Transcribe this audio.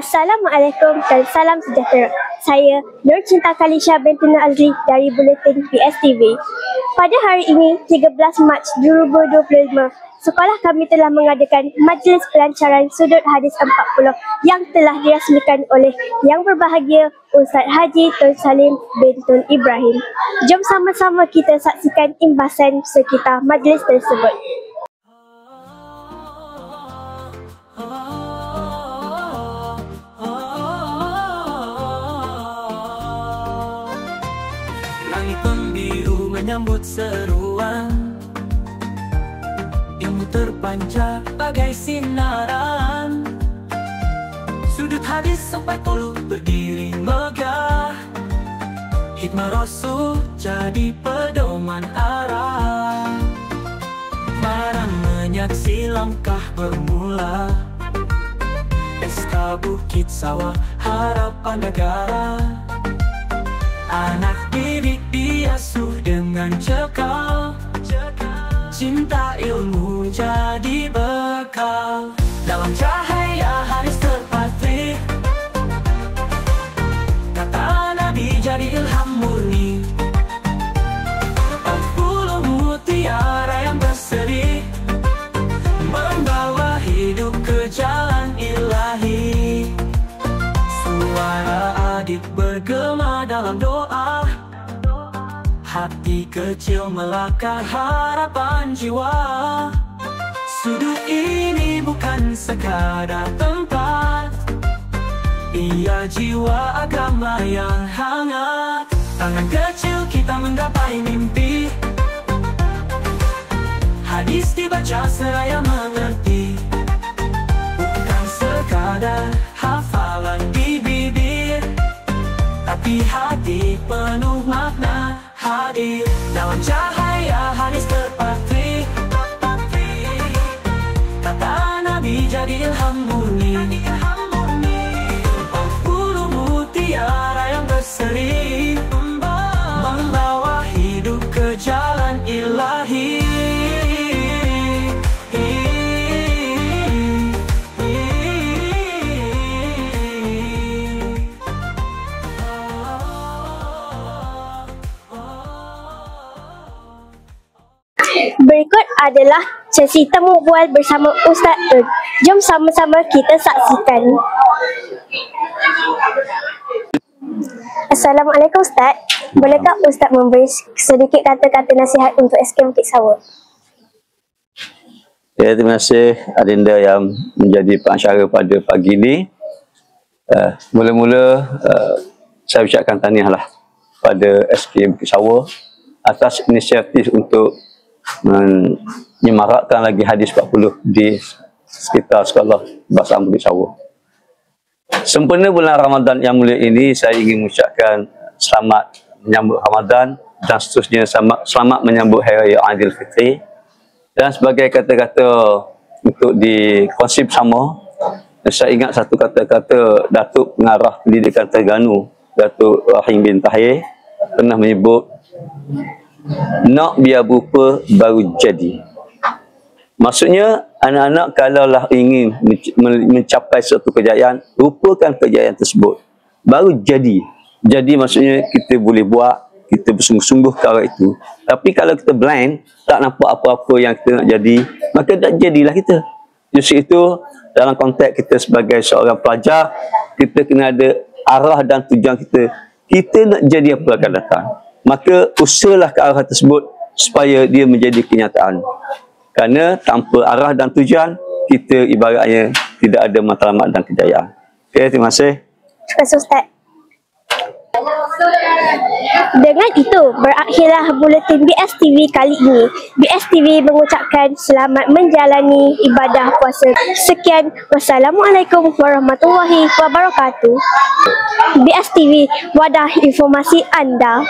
Assalamualaikum dan salam sejahtera. Saya Nur Cinta Kalisha binti Nur Azli dari Buletin BSTV. Pada hari ini, 13 Mac 2025, sekolah kami telah mengadakan majlis pelancaran sudut hadis 40 yang telah dirasmikan oleh Yang Berbahagia Ustaz Haji Tun Salim bin Tun Ibrahim. Jom sama-sama kita saksikan imbasan sekitar majlis tersebut. Langit pembiru menyambut seruan, ilmu terpancar bagai sinaran. Sudut hadis 40 berdiri megah, hikmah Rasul jadi pedoman arah. Mara menyaksi langkah bermula, SK Bukit Sawah harapan negara. Anak didik diasuh dengan cekal, cinta ilmu jadi bekal. Dalam cahaya hadis terpatri, kata Nabi jadi ilham murni. 40 mutiara yang berseri, membawa hidup ke jalan ilahi. Suara adik bergema dalam doa, hati kecil melakar harapan jiwa. Sudut ini bukan sekadar tempat, ia jiwa agama yang hangat. Tangan kecil kita menggapai mimpi, hadis dibaca seraya mengerti. Bukan sekadar hafalan di bibir, tapi hati penuh makna hadir. Dalam cahaya hadis terpatri, kata Nabi jadi ilham murni. 40 mutiara yang berseri, membawa hidup ke jalan ilahi. Berikut adalah sesi temu bual bersama Ustaz Tun. Jom sama-sama kita saksikan. Assalamualaikum Ustaz. Bolehkah Ustaz memberi sedikit kata-kata nasihat untuk SK Bukit Sawah? Ya, terima kasih Adinda yang menjadi pengacara pada pagi ini. Mula-mula saya ucapkan tahniahlah pada SK Bukit Sawah atas inisiatif untuk menyemarakkan lagi hadis 40 di sekitar sekolah Bahasa Bukit Sawah. Sempena bulan Ramadan yang mulia ini, saya ingin mengucapkan selamat menyambut Ramadan dan seterusnya selamat menyambut Hari Raya Aidilfitri. Dan sebagai kata-kata untuk dikongsi bersama, saya ingat satu kata-kata Datuk Pengarah Pendidikan Terengganu, Datuk Rahim bin Tahir, pernah menyebut, nak biar berupa baru jadi. Maksudnya anak-anak kalaulah ingin mencapai suatu kejayaan, rupakan kejayaan tersebut baru jadi. Jadi maksudnya kita boleh buat, kita bersungguh-sungguh ke arah itu. Tapi kalau kita blind, tak nampak apa-apa yang kita nak jadi, maka tak jadilah kita. Justru itu dalam konteks kita sebagai seorang pelajar, kita kena ada arah dan tujuan kita. Kita nak jadi apa akan datang, maka usahalah ke arah tersebut supaya dia menjadi kenyataan. Kerana tanpa arah dan tujuan, kita ibaratnya tidak ada matlamat dan kejayaan. Okey, terima kasih. Terima kasih Ustaz. Dengan itu, berakhirlah Buletin BSTV kali ini. BSTV mengucapkan selamat menjalani ibadah puasa. Sekian, wassalamualaikum warahmatullahi wabarakatuh. BSTV, wadah informasi anda.